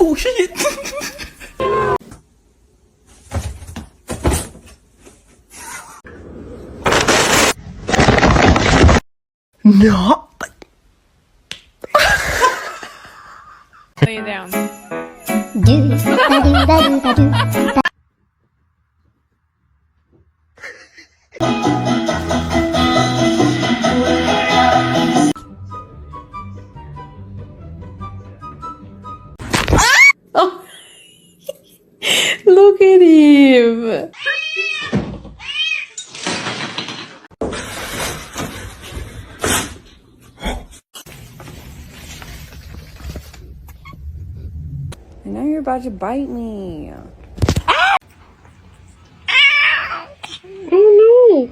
Oh shit. No. Lay it down. Oh. Look at him. I know you're about to bite me. Ah! Oh no!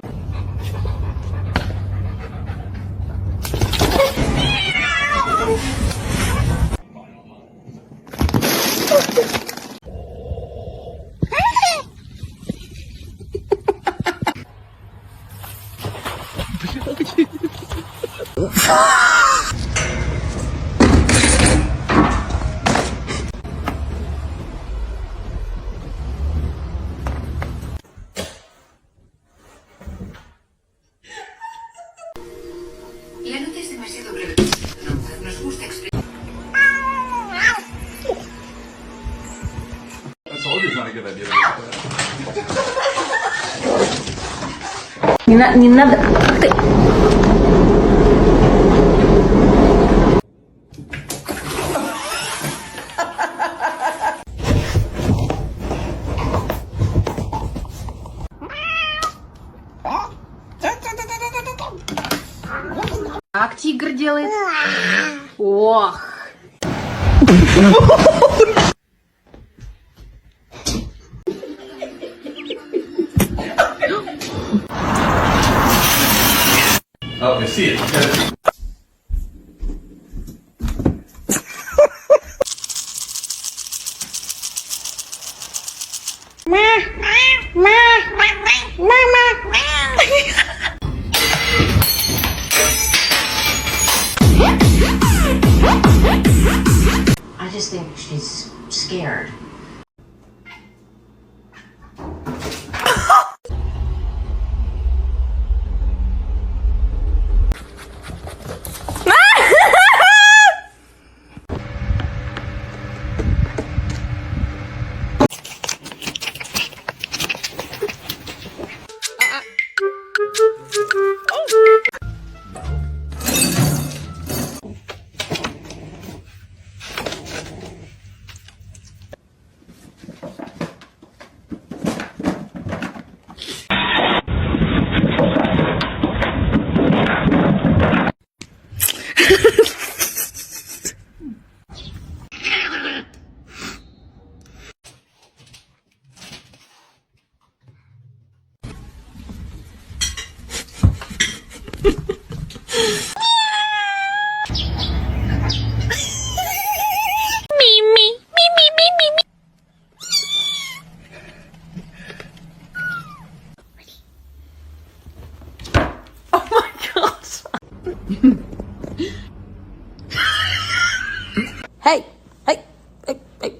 La nota es demasiado breve. Nos gusta explicar. I told you it's not a good idea. Не надо. Как тигр делает? Ох! Oh, I see it. I just think she's scared. Hey, hey, hey, hey.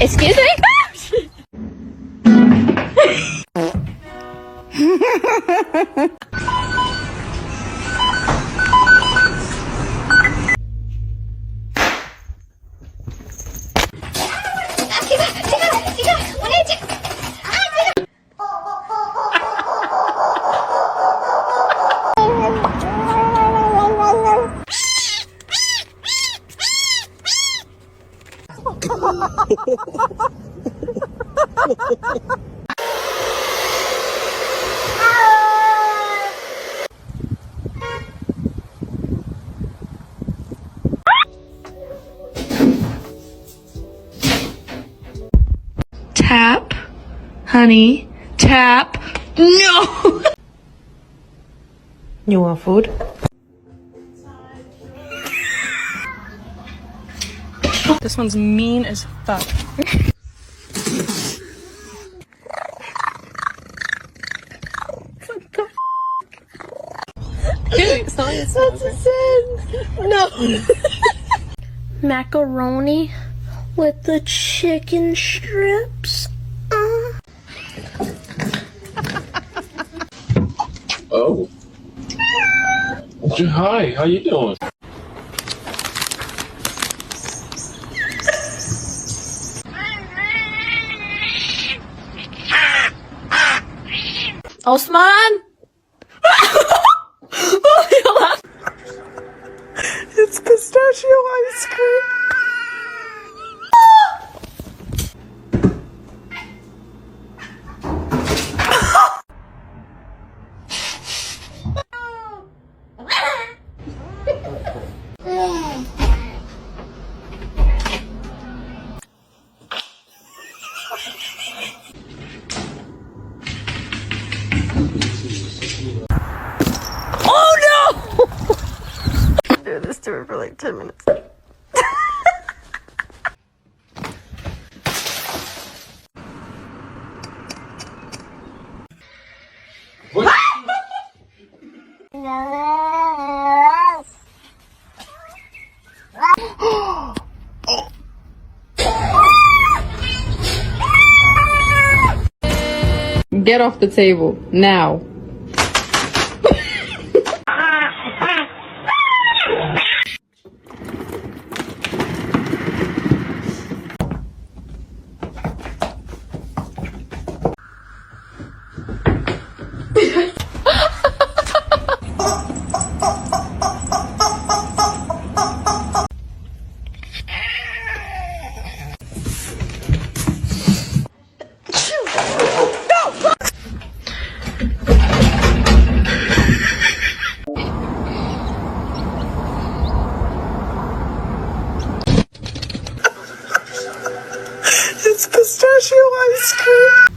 Excuse me? Tap, honey, tap. No. You want food? This one's mean as fuck. That's a sin. No. Macaroni with the chicken strips. Oh. Hi, how you doing? Osman? It's pistachio ice cream. Do this to her for like 10 minutes. Get off the table, now. It's pistachio ice cream.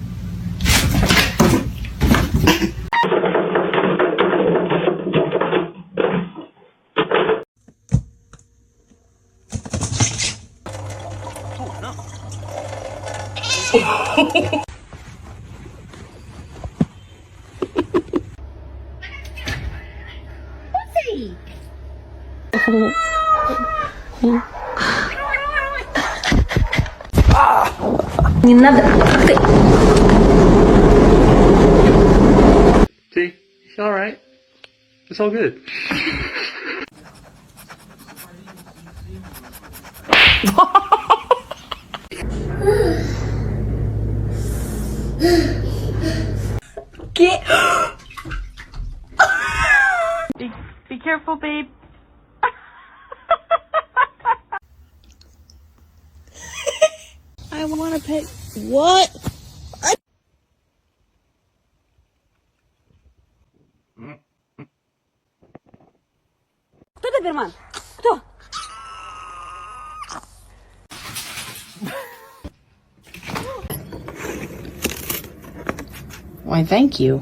Не надо. See? It's alright. It's all good. Get. Be careful, babe. I want to pick. What? Кто доберман? Кто? Why, thank you.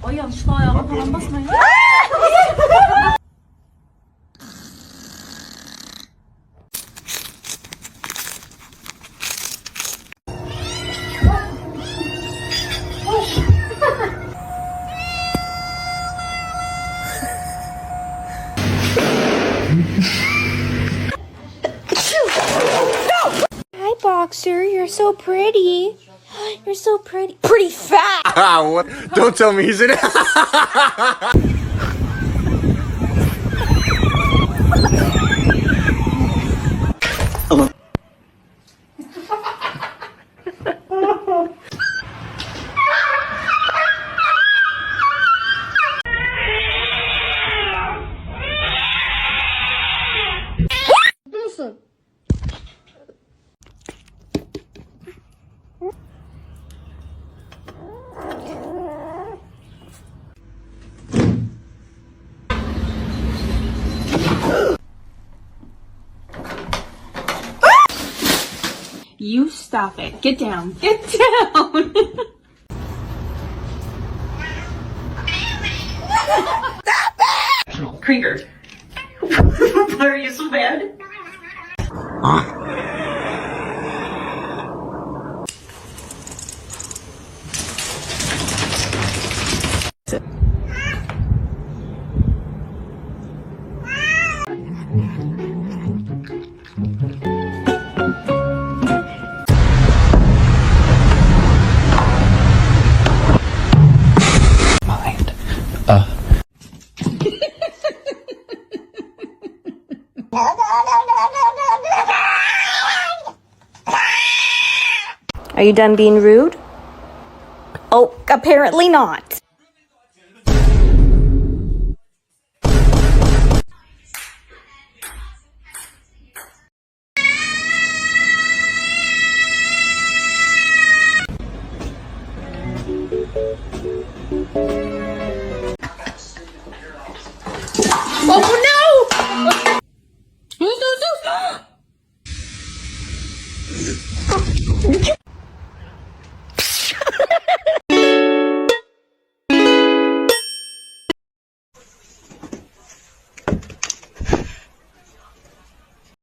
Ay yanlışlıkla ayağıma falan basmayın. Hi, Boxer. You're so pretty. You're so pretty. Pretty fat. What? Don't tell me he's in it. You stop it. Get down. Get down. Krieger. Why are you so bad? Are you done being rude? Oh, apparently not.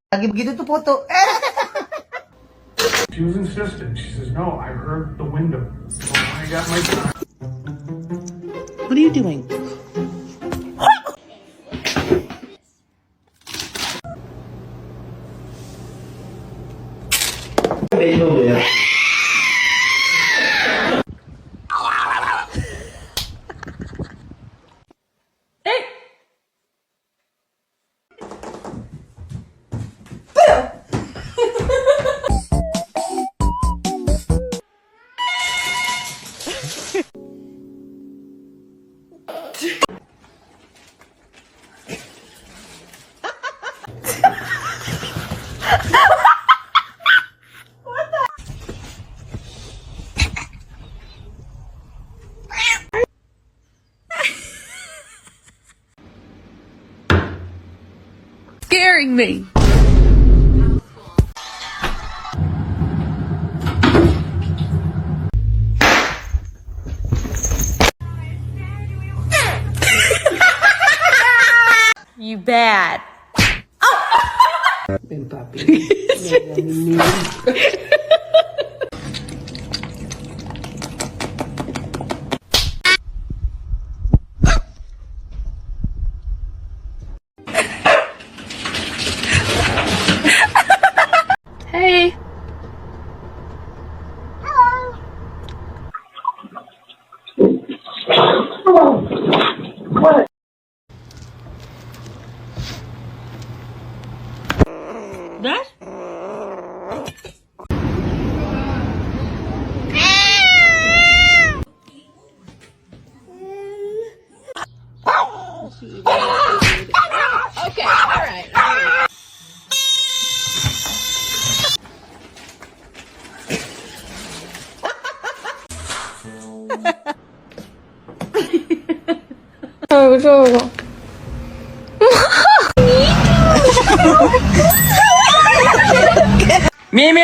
Lagi begitu tuh foto. She was insistent. She says, no, I heard the window. So I got my time. What are you doing? Scaring me. You bad. Hey. 아이고 저거. Mimi!